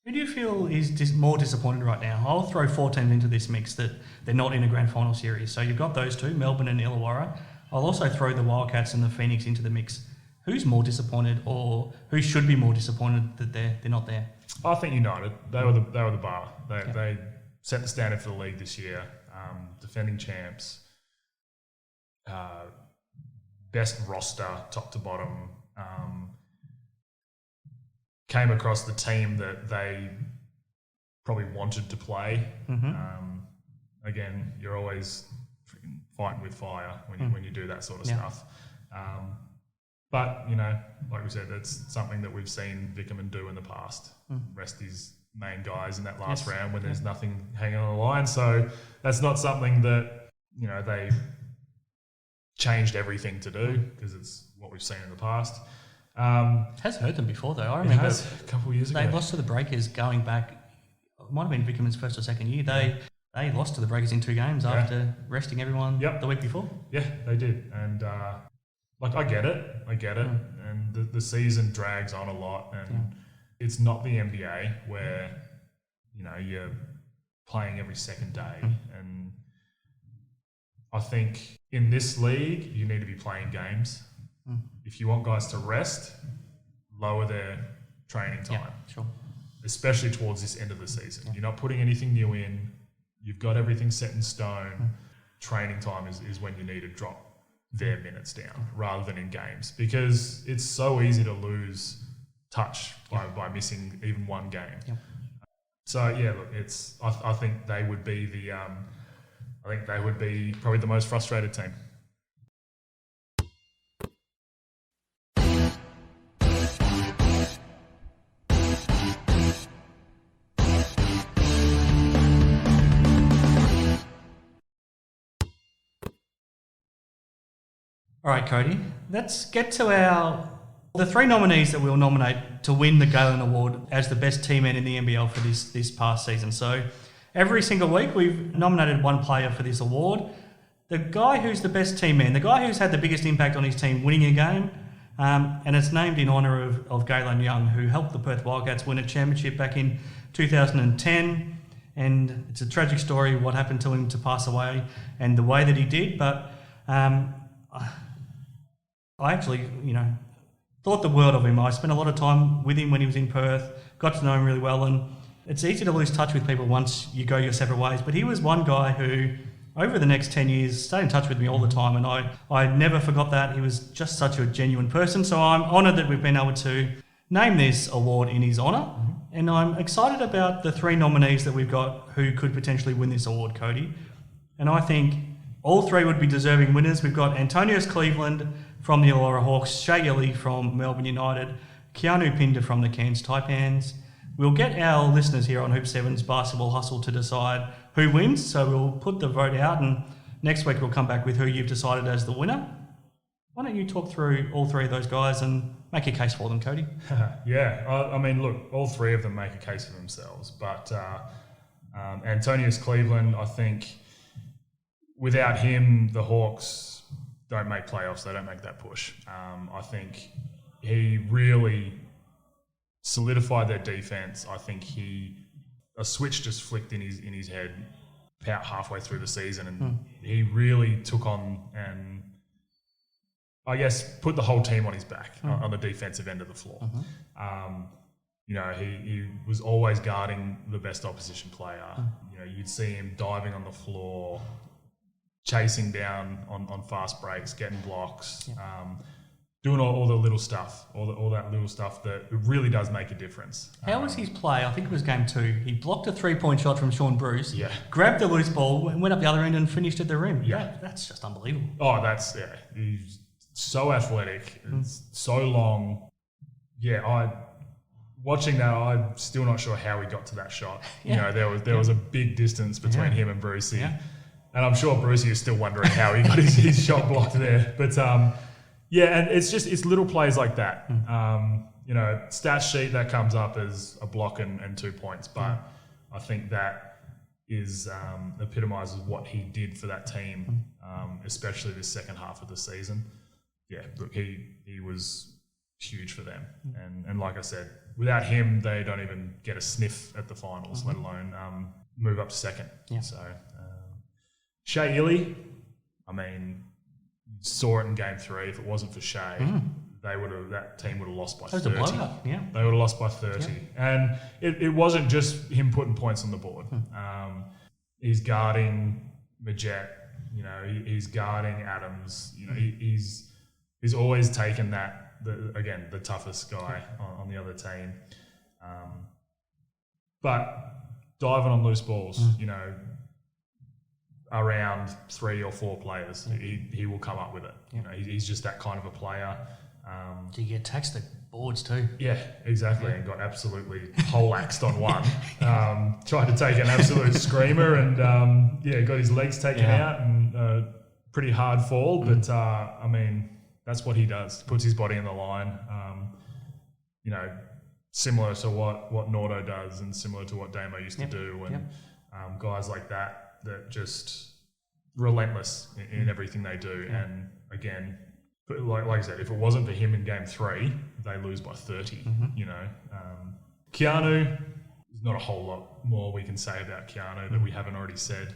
Who do you feel is more disappointed right now? I'll throw 4 teams into this mix that they're not in a grand final series. So you've got those 2, Melbourne and Illawarra. I'll also throw the Wildcats and the Phoenix into the mix. Who's more disappointed, or who should be more disappointed that they're not there? I think United. They were the bar. They set the standard for the league this year. Defending champs. Best roster, top to bottom. Came across the team that they probably wanted to play. Again, you're always fighting with fire when you do that sort of stuff. But, like we said, that's something that we've seen Vickerman do in the past. Rest his main guys in that last round when there's nothing hanging on the line. So that's not something that, they changed everything to do, because it's what we've seen in the past. It has hurt them before, though. I remember a couple of years ago. They lost to the Breakers going back. It might have been Vickerman's first or second year. They lost to the Breakers in 2 games after resting everyone the week before. Yeah, they did. And I get it. And the season drags on a lot, and it's not the NBA where you're playing every second day. And I think in this league you need to be playing games. If you want guys to rest, lower their training time. Sure. Especially towards this end of the season. You're not putting anything new in. You've got everything set in stone. Training time is when you need to drop their minutes down rather than in games, because it's so easy to lose touch by missing even one game. So look, I think they would be probably the most frustrated team. All right, Cody, let's get to the 3 nominees that we'll nominate to win the Galen Award as the best team man in the NBL for this past season. So every single week we've nominated 1 player for this award. The guy who's the best team man, the guy who's had the biggest impact on his team winning a game, and it's named in honour of Galen Young, who helped the Perth Wildcats win a championship back in 2010. And it's a tragic story what happened to him to pass away and the way that he did, but I actually, thought the world of him. I spent a lot of time with him when he was in Perth, got to know him really well, and It's easy to lose touch with people once you go your separate ways, but he was one guy who, over the next 10 years, stayed in touch with me all the time, and I never forgot that. He was just such a genuine person, so I'm honoured that we've been able to name this award in his honour, and I'm excited about the 3 nominees that we've got who could potentially win this award, Cody. And I think all 3 would be deserving winners. We've got Antonius Cleveland from the Illawarra Hawks, Shay Ellie from Melbourne United, Keanu Pinder from the Cairns Taipans. We'll get our listeners here on Hoop 7's Basketball Hustle to decide who wins, so we'll put the vote out, and next week we'll come back with who you've decided as the winner. Why don't you talk through all 3 of those guys and make a case for them, Cody? Yeah, I mean, look, all 3 of them make a case for themselves, but Antonius Cleveland, I think, without him, the Hawks don't make playoffs. They don't make that push. I think he really solidified their defense. I think a switch just flicked in his head about halfway through the season, and he really took on and, I guess, put the whole team on his back on the defensive end of the floor. You know, he was always guarding the best opposition player. You know, you'd see him diving on the floor, chasing down on fast breaks, getting blocks, doing all the little stuff, all that little stuff that really does make a difference. How was his play? I think it was game 2. He blocked a 3-point shot from Sean Bruce, grabbed the loose ball, went up the other end and finished at the rim. That's just unbelievable. Oh, he's so athletic, so long. Watching that, I'm still not sure how he got to that shot. You know, there was a big distance between him and Brucey. And I'm sure Brucey is still wondering how he got his shot blocked there. But and it's little plays like that. You know, stat sheet that comes up as a block and 2 points, but I think that is epitomises what he did for that team, especially this second half of the season. Yeah, look, he was huge for them, and like I said, without him, they don't even get a sniff at the finals, let alone move up to second. So, Shay Ellie, I mean, saw it in game 3. If it wasn't for Shay, that team would have lost by 30. They would have lost by 30, and it wasn't just him putting points on the board. He's guarding Majet, you know, he's guarding Adams. You know, he's always taken the toughest guy on the other team. But diving on loose balls, you know, around 3 or 4 players, he will come up with it. You know, he's just that kind of a player. Do you get taxed the boards too? Yeah, exactly. And got absolutely pole-axed on one. Tried to take an absolute screamer and got his legs taken out and pretty hard fall. But I mean, that's what he does. Puts his body in the line. You know, similar to what Nordo does and similar to what Damo used to do. And guys like that just relentless in everything they do. And again, like I said, if it wasn't for him in game 3, they lose by 30, you know. Keanu, there's not a whole lot more we can say about Keanu that we haven't already said.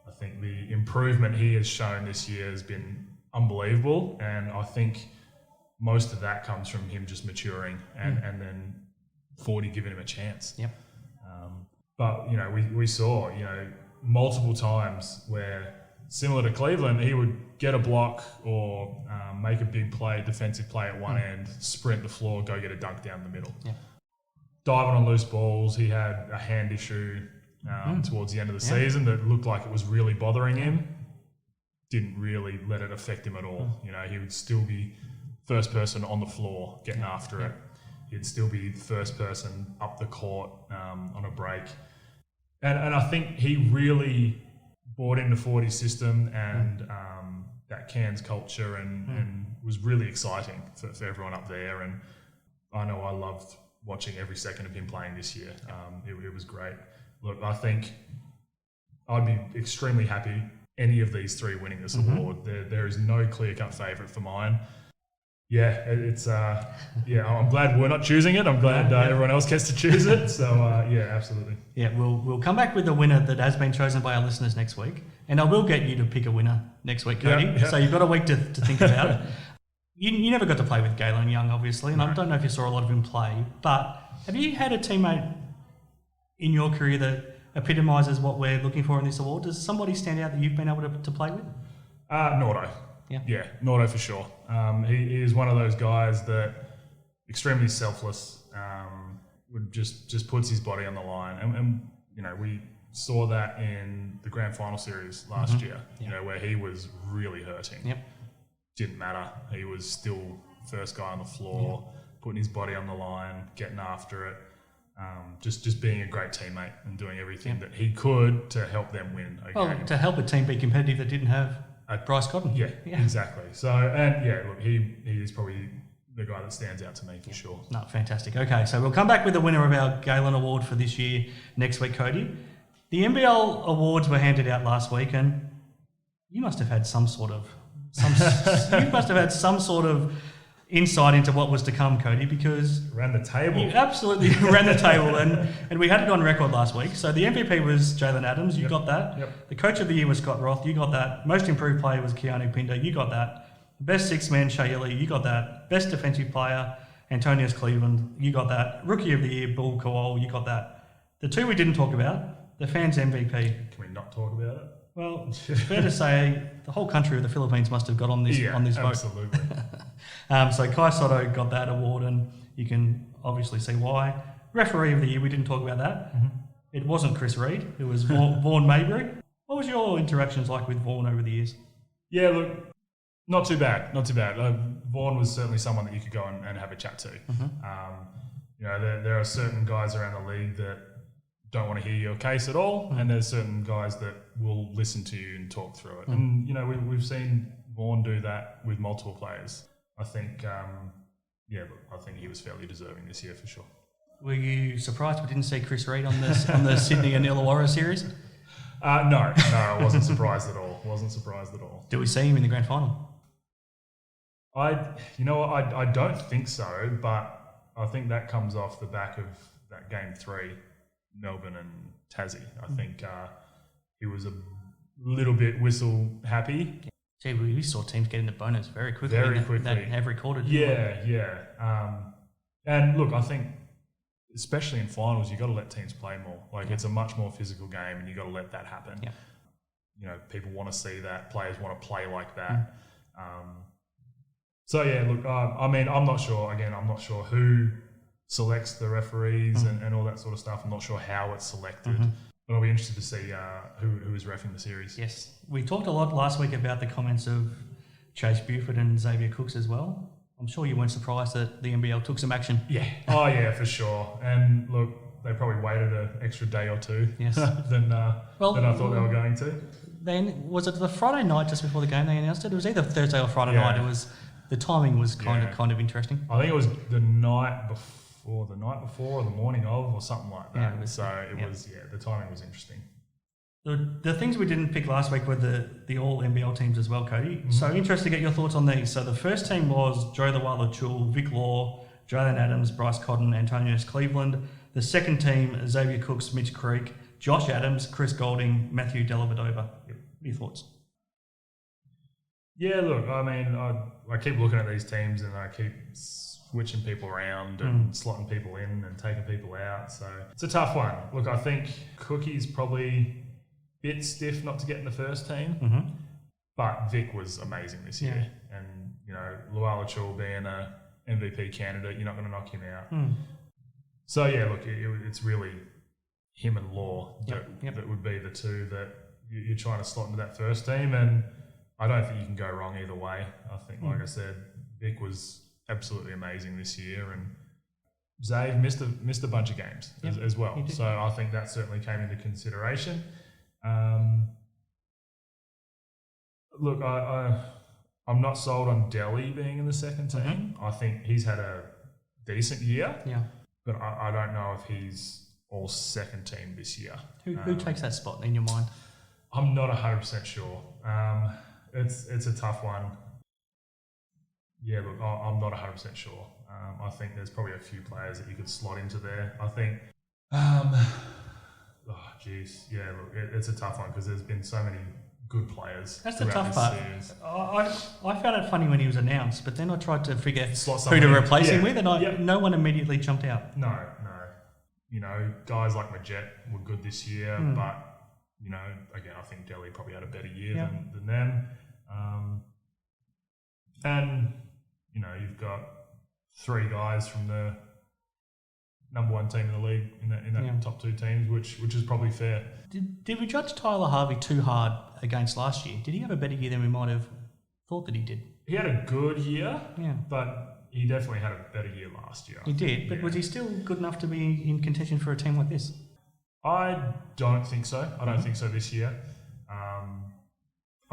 I think the improvement he has shown this year has been unbelievable, and I think most of that comes from him just maturing and then 40 giving him a chance. But, you know, we saw, you know, multiple times where, similar to Cleveland, he would get a block or make a big play, defensive play at one end, sprint the floor, go get a dunk down the middle. Diving on loose balls, he had a hand issue towards the end of the season that looked like it was really bothering him. Didn't really let it affect him at all. You know, he would still be first person on the floor getting after it. He'd still be first person up the court on a break. And I think he really bought into 40's system and that Cairns culture and was really exciting for everyone up there. And I know I loved watching every second of him playing this year. It was great. Look, I think I'd be extremely happy any of these 3 winning this award. There is no clear-cut favourite for mine. It's I'm glad we're not choosing it. I'm glad everyone else gets to choose it. So absolutely. We'll come back with the winner that has been chosen by our listeners next week, and I will get you to pick a winner next week, Cody. So you've got a week to think about it. You never got to play with Galen Young, obviously, and I don't know if you saw a lot of him play, but have you had a teammate in your career that epitomises what we're looking for in this award? Does somebody stand out that you've been able to play with? Nordo. Yeah, Nordo for sure. He is one of those guys that extremely selfless, would just puts his body on the line. And you know, we saw that in the grand final series last year, you know, where he was really hurting. Yep. Didn't matter. He was still first guy on the floor, putting his body on the line, getting after it. Just being a great teammate and doing everything that he could to help them win a game. To help a team be competitive that didn't have Bryce Cotton. Yeah, exactly. So, and yeah, look, he is probably the guy that stands out to me for sure. No, fantastic. Okay, so we'll come back with the winner of our Galen Award for this year next week, Cody. The NBL awards were handed out last week, and you must have had some sort of insight into what was to come, Cody, because ran the table. You absolutely ran the table, and we had it on record last week. So the MVP was Jaren Adams, you got that. Yep. The Coach of the Year was Scott Roth, you got that. Most Improved Player was Keanu Pinder, you got that. Best Sixth Man, Shea Ili, you got that. Best Defensive Player, Antonius Cleveland, you got that. Rookie of the Year, Bull Kowal, you got that. The two we didn't talk about, the fans MVP. Can we not talk about it? Well, it's fair to say the whole country of the Philippines must have got on this vote. Absolutely. So Kai Soto got that award, and you can obviously see why. Referee of the Year, we didn't talk about that. It wasn't Chris Reed, it was Vaughan Maybury. What was your interactions like with Vaughan over the years? Yeah, look, not too bad. Vaughan was certainly someone that you could go and have a chat to. You know, there are certain guys around the league that don't want to hear your case at all, and there's certain guys that will listen to you and talk through it. And, you know, we've seen Vaughan do that with multiple players. I think, I think he was fairly deserving this year for sure. Were you surprised we didn't see Chris Reed on the Sydney and Illawarra series? No, I wasn't surprised at all. Do we see him in the grand final? I don't think so, but I think that comes off the back of that game 3, Melbourne and Tassie. I think he was a little bit whistle happy. Gee, we saw teams get into bonus very quickly. Every quarter. And look, I think especially in finals, you got to let teams play more. Like it's a much more physical game, and you got to let that happen. Yeah. You know, people want to see that. Players want to play like that. So yeah, look, I mean, I'm not sure. Again, I'm not sure who selects the referees and all that sort of stuff. I'm not sure how it's selected. But I'll be interested to see who is reffing the series. Yes. We talked a lot last week about the comments of Chase Buford and Xavier Cooks as well. I'm sure you weren't surprised that the NBL took some action. Yeah. Oh, yeah, for sure. And look, they probably waited an extra day or two than I thought they were going to. Then, was it the Friday night just before the game they announced it? It was either Thursday or Friday night. The timing was kind of interesting. I think it was the night before or the morning of or something like that. The timing was interesting. The things we didn't pick last week were the all NBL teams as well, Cody. So interested to get your thoughts on these. So the first team was Joe the Wilder Chul, Vic Law, Jalen Adams, Bryce Cotton, Antonius Cleveland. The second team, Xavier Cooks, Mitch Creek, Josh Adams, Chris Golding, Matthew Dellavedova. What are your thoughts? Yeah, look, I mean, I keep looking at these teams and I keep switching people around and slotting people in and taking people out. So it's a tough one. Look, I think Cookie's probably a bit stiff not to get in the first team, but Vic was amazing this year. And, you know, Luala Chul being a MVP candidate, you're not going to knock him out. So, yeah, look, it's really him and Law that would be the two that you're trying to slot into that first team. And I don't think you can go wrong either way. I think, like I said, Vic was absolutely amazing this year, and Zave missed a bunch of games as well. So I think that certainly came into consideration. Look, I'm not sold on Delhi being in the second team. I think he's had a decent year, but I don't know if he's all second team this year. Who takes that spot in your mind? I'm not 100% sure. It's a tough one. Yeah, look, I'm not 100% sure. I think there's probably a few players that you could slot into there. I think, it's a tough one because there's been so many good players. That's the tough part. I found it funny when he was announced, but then I tried to figure who to replace him with, and no one immediately jumped out. No. guys like Majet were good this year, but, again, I think Delhi probably had a better year than them. And, you've got 3 guys from the number 1 team in the league in that top 2 teams, which is probably fair. Did we judge Tyler Harvey too hard against last year? Did he have a better year than we might have thought that he did? He had a good year, but he definitely had a better year last year. He did, but was he still good enough to be in contention for a team like this? I don't think so. I don't think so this year.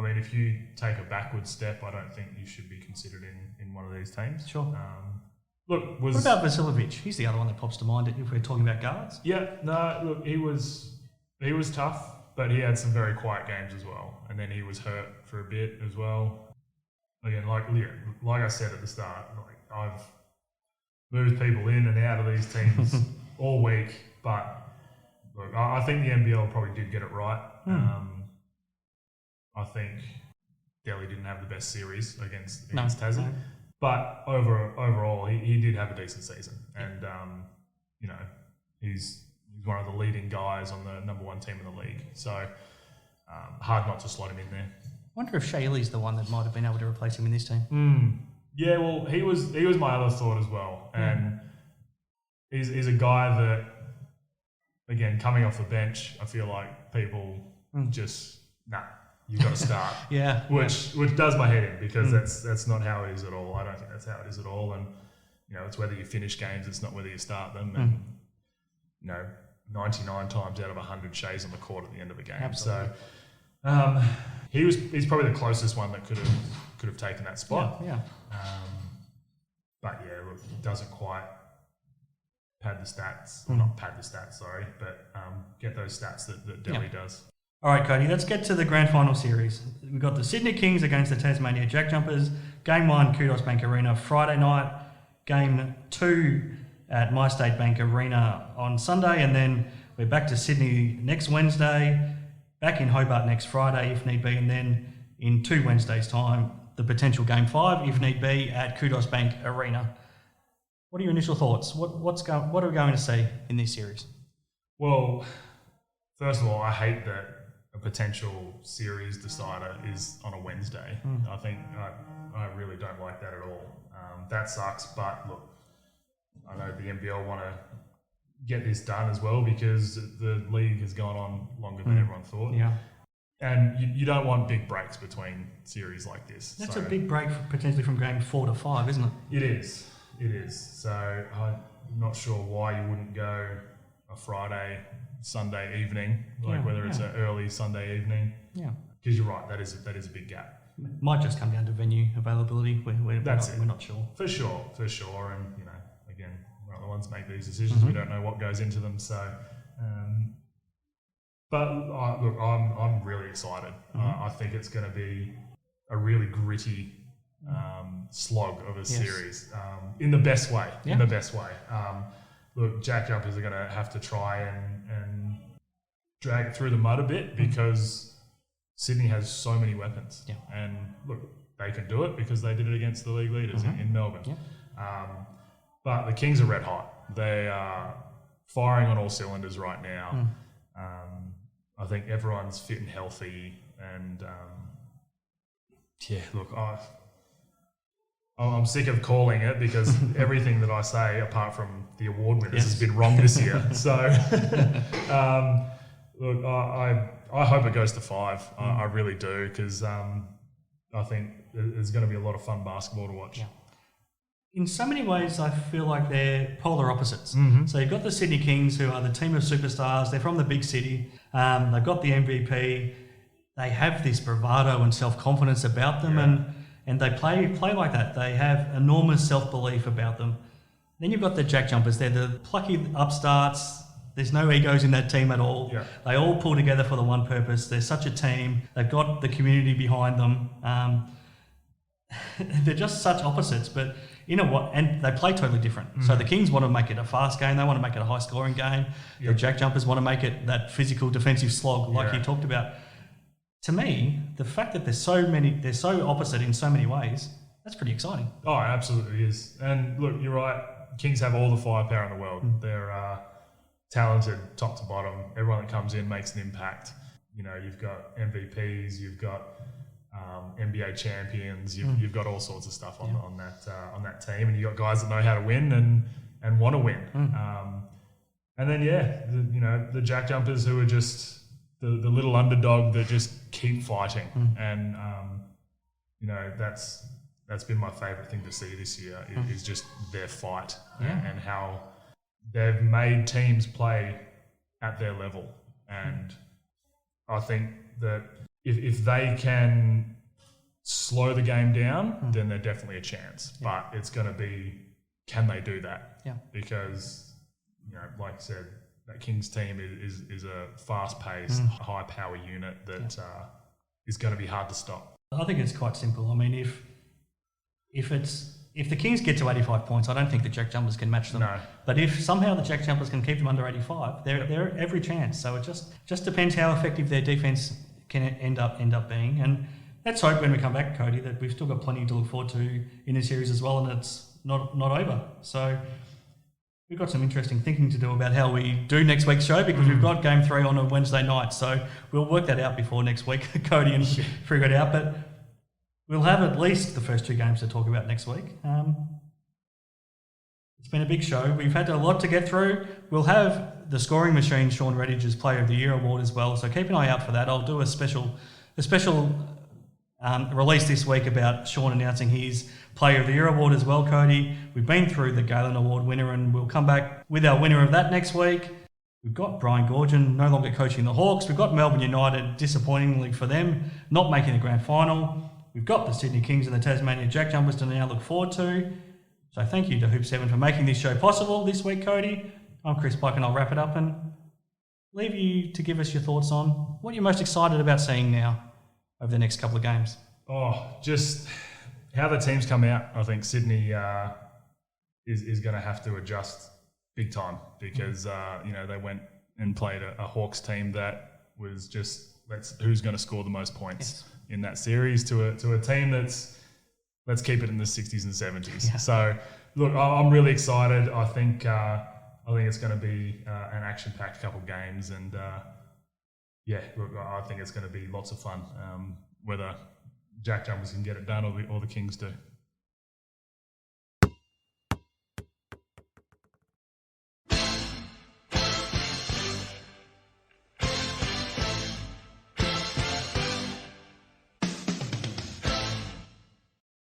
If you take a backward step, I don't think you should be considered in one of these teams. Sure. What about Vasiljevic? He's the other one that pops to mind if we're talking about guards. Yeah, no, look, he was tough, but he had some very quiet games as well. And then he was hurt for a bit as well. Again, like I said at the start, I've moved people in and out of these teams all week, but look, I think the NBL probably did get it right. I think Delhi didn't have the best series against Tassie. No. But overall, he did have a decent season, and he's one of the leading guys on the number 1 team in the league. So hard not to slot him in there. I wonder if Shaylee's the one that might have been able to replace him in this team. Yeah, well, he was my other thought as well, and he's a guy that, again, coming off the bench, I feel like people just you've got to start. Which does my head in, because that's not how it is at all. I don't think that's how it is at all. And, it's whether you finish games, it's not whether you start them. And, 99 times out of 100, Shay's on the court at the end of a game. Absolutely. So he's probably the closest one that could have taken that spot. But yeah, look, he doesn't quite pad the stats. Well, not pad the stats, sorry, but get those stats that Delhi does. All right, Cody, let's get to the grand final series. We've got the Sydney Kings against the Tasmania JackJumpers. Game 1, Kudos Bank Arena, Friday night. Game 2 at My State Bank Arena on Sunday. And then we're back to Sydney next Wednesday, back in Hobart next Friday if need be, and then in 2 Wednesdays' time, the potential Game 5, if need be, at Kudos Bank Arena. What are your initial thoughts? What are we going to see in this series? Well, first of all, I hate that a potential series decider is on a Wednesday. I think I really don't like that at all. That sucks, but look, I know the NBL want to get this done as well, because the league has gone on longer than everyone thought. Yeah. And you don't want big breaks between series like this. That's a big break potentially from game 4 to 5, isn't it? It is. So I'm not sure why you wouldn't go a Friday, Sunday evening, whether it's an early Sunday evening. Yeah. Because you're right, that is a big gap. It might just come down to venue availability. We're not sure. For sure. And, again, we're not the ones that make these decisions. We don't know what goes into them. So, but look, I'm really excited. I think it's going to be a really gritty slog of a series in the best way. In the best way. Look, JackJumpers are going to have to try and drag it through the mud a bit, because Sydney has so many weapons. Yeah. And look, they can do it because they did it against the league leaders in Melbourne. Yeah. But the Kings are red hot. They are firing on all cylinders right now. I think everyone's fit and healthy. And look, I'm sick of calling it, because everything that I say, apart from the award winners, has been wrong this year. So, look, I hope it goes to 5. I really do, because I think there's going to be a lot of fun basketball to watch. Yeah. In so many ways, I feel like they're polar opposites. So you've got the Sydney Kings, who are the team of superstars. They're from the big city. They've got the MVP. They have this bravado and self-confidence about them, and they play like that. They have enormous self-belief about them. Then you've got the JackJumpers. They're the plucky upstarts. There's no egos in that team at all. Yeah. They all pull together for the one purpose. They're such a team. They've got the community behind them. They're just such opposites, but you know what? And they play totally different. So the Kings want to make it a fast game. They want to make it a high-scoring game. The JackJumpers want to make it that physical defensive slog, like you talked about. To me, the fact that they're so opposite in so many ways, that's pretty exciting. Oh, it absolutely is. And look, you're right. Kings have all the firepower in the world. They're talented top to bottom. Everyone that comes in makes an impact. You know, you've got MVPs, you've got NBA champions, you've got all sorts of stuff on that team, and you've got guys that know how to win and want to win. And then the JackJumpers who are just the little underdog that just keep fighting, and that's been my favourite thing to see this year is just their fight and how they've made teams play at their level. And I think that if they can slow the game down, then they're definitely a chance. But it's going to be, can they do that? Yeah. Because, like I said, that Kings team is a fast-paced, high-power unit that is going to be hard to stop. I think it's quite simple. I mean, if the Kings get to 85 points, I don't think the JackJumpers can match them. No. But if somehow the JackJumpers can keep them under 85, they're every chance. So it just depends how effective their defence can end up being. And let's hope when we come back, Cody, that we've still got plenty to look forward to in this series as well, and it's not over. So we've got some interesting thinking to do about how we do next week's show, because we've got Game 3 on a Wednesday night. So we'll work that out before next week, Cody, and figure it out. But we'll have at least the first 2 games to talk about next week. It's been a big show. We've had a lot to get through. We'll have the scoring machine, Sean Reddich's Player of the Year award as well. So keep an eye out for that. I'll do a special release this week about Sean announcing his Player of the Year award as well, Cody. We've been through the Galen Award winner, and we'll come back with our winner of that next week. We've got Brian Goorjian no longer coaching the Hawks. We've got Melbourne United, disappointingly for them, not making the grand final. We've got the Sydney Kings and the Tasmania JackJumpers to now look forward to. So thank you to Hoop 7 for making this show possible this week, Cody. I'm Chris Pike, and I'll wrap it up and leave you to give us your thoughts on what you're most excited about seeing now over the next couple of games. Just how the teams come out. I think Sydney is going to have to adjust big time, because they went and played a Hawks team that was just who's going to score the most points in that series to a team that's let's keep it in the 60s and 70s. Yeah. So look, I'm really excited. I think it's going to be an action-packed couple games, and I think it's going to be lots of fun. Whether JackJumpers can get it done or the Kings do.